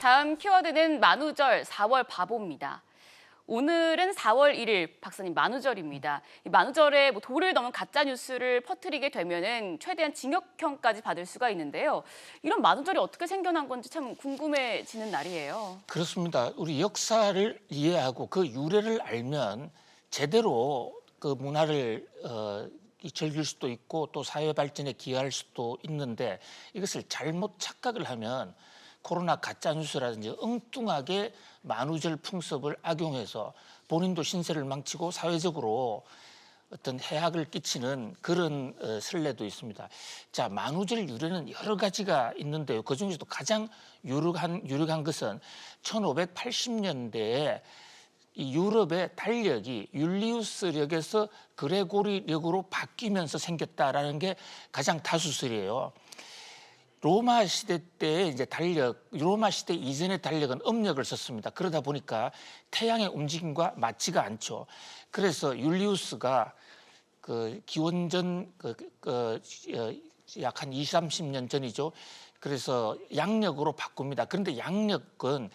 다음 키워드는 만우절 4월 바보입니다. 오늘은 4월 1일, 박사님 만우절입니다. 이 만우절에 도를 넘은 가짜 뉴스를 퍼뜨리게 되면은 최대한 징역형까지 받을 수가 있는데요. 이런 만우절이 어떻게 생겨난 건지 참 궁금해지는 날이에요. 그렇습니다. 우리 역사를 이해하고 그 유래를 알면 제대로 그 문화를 즐길 수도 있고 또 사회 발전에 기여할 수도 있는데 이것을 잘못 착각을 하면 코로나 가짜뉴스라든지 엉뚱하게 만우절 풍습을 악용해서 본인도 신세를 망치고 사회적으로 어떤 해악을 끼치는 그런 선례도 있습니다. 자, 만우절 유래는 여러 가지가 있는데요. 그중에서도 가장 유력한 것은 1580년대에 이 유럽의 달력이 율리우스력에서 그레고리력으로 바뀌면서 생겼다라는 게 가장 다수설이에요. 로마 시대 때 이제 로마 시대 이전의 달력은 음력을 썼습니다. 그러다 보니까 태양의 움직임과 맞지가 않죠. 그래서 율리우스가 그 기원전 약 한 20, 30년 전이죠. 그래서 양력으로 바꿉니다. 그런데 양력은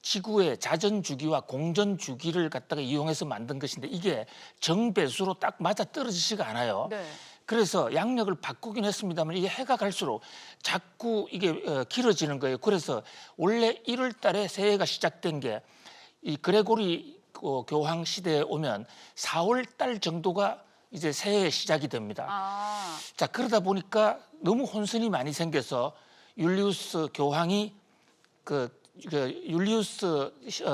지구의 자전 주기와 공전 주기를 갖다가 이용해서 만든 것인데 이게 정배수로 딱 맞아 떨어지지가 않아요. 네. 그래서 양력을 바꾸긴 했습니다만 이게 해가 갈수록 자꾸 이게 길어지는 거예요. 그래서 원래 1월 달에 새해가 시작된 게 이 그레고리 교황 시대에 오면 4월 달 정도가 이제 새해 시작이 됩니다. 자, 그러다 보니까 너무 혼선이 많이 생겨서 율리우스 교황이 율리우스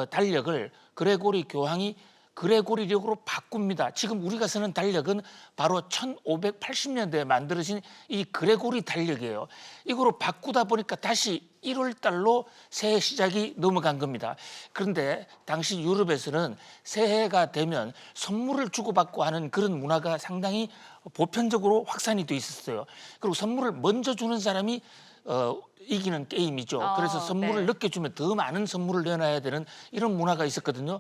달력을 그레고리 교황이 그레고리력으로 바꿉니다. 지금 우리가 쓰는 달력은 바로 1580년대에 만들어진 이 그레고리 달력이에요. 이거로 바꾸다 보니까 다시 1월 달로 새해 시작이 넘어간 겁니다. 그런데 당시 유럽에서는 새해가 되면 선물을 주고받고 하는 그런 문화가 상당히 보편적으로 확산이 돼 있었어요. 그리고 선물을 먼저 주는 사람이 이기는 게임이죠. 그래서 선물을 네. 늦게 주면 더 많은 선물을 내놔야 되는 이런 문화가 있었거든요.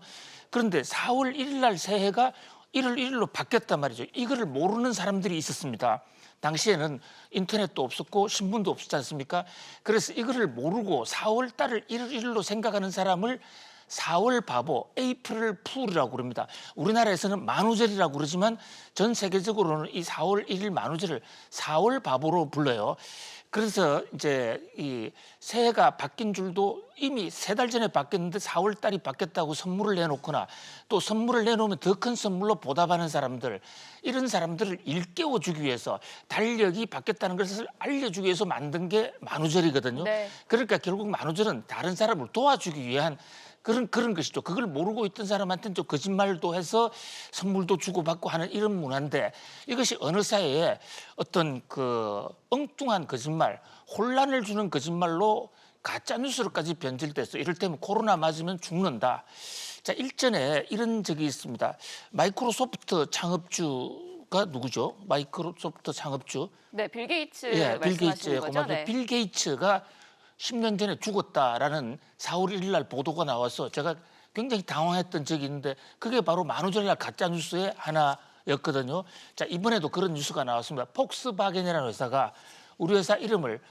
그런데 4월 1일 날 새해가 1월 1일로 바뀌었단 말이죠. 이거를 모르는 사람들이 있었습니다. 당시에는 인터넷도 없었고 신문도 없었지 않습니까? 그래서 이거를 모르고 4월 달을 1월 1일로 생각하는 사람을 4월 바보, 에이프릴 풀이라고 그럽니다. 우리나라에서는 만우절이라고 그러지만 전 세계적으로는 이 4월 1일 만우절을 4월 바보로 불러요. 그래서 이제 이 새해가 바뀐 줄도 이미 3달 전에 바뀌었는데 4월 달이 바뀌었다고 선물을 내놓거나 또 선물을 내놓으면 더 큰 선물로 보답하는 사람들, 이런 사람들을 일깨워주기 위해서 달력이 바뀌었다는 것을 알려주기 위해서 만든 게 만우절이거든요. 네. 그러니까 결국 만우절은 다른 사람을 도와주기 위한 그런 것이죠. 그걸 모르고 있던 사람한테는 좀 거짓말도 해서 선물도 주고받고 하는 이런 문화인데 이것이 어느 사회에 어떤 그 엉뚱한 거짓말, 혼란을 주는 거짓말로 가짜 뉴스로까지 변질돼서 이를테면 코로나 맞으면 죽는다. 자, 일전에 이런 적이 있습니다. 마이크로소프트 창업주가 누구죠? 마이크로소프트 창업주. 네, 빌 게이츠 빌 말씀하시는 게이츠의 거죠? 고맙죠. 네. 빌 게이츠가 10년 전에 죽었다라는 4월 1일 날 보도가 나와서 제가 굉장히 당황했던 적이 있는데 그게 바로 만우절날 가짜 뉴스의 하나였거든요. 자, 이번에도 그런 뉴스가 나왔습니다. 폭스바겐이라는 회사가 우리 회사 이름을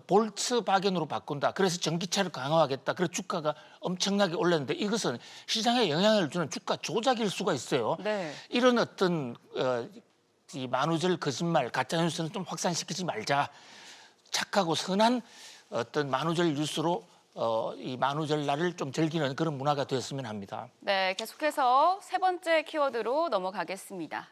볼츠바겐으로 바꾼다. 그래서 전기차를 강화하겠다. 그래서 주가가 엄청나게 올랐는데 이것은 시장에 영향을 주는 주가 조작일 수가 있어요. 네. 이런 어떤 이 만우절 거짓말, 가짜 뉴스는 좀 확산시키지 말자. 착하고 선한 어떤 만우절 뉴스로 이 만우절 날을 좀 즐기는 그런 문화가 되었으면 합니다. 네, 계속해서 세 번째 키워드로 넘어가겠습니다.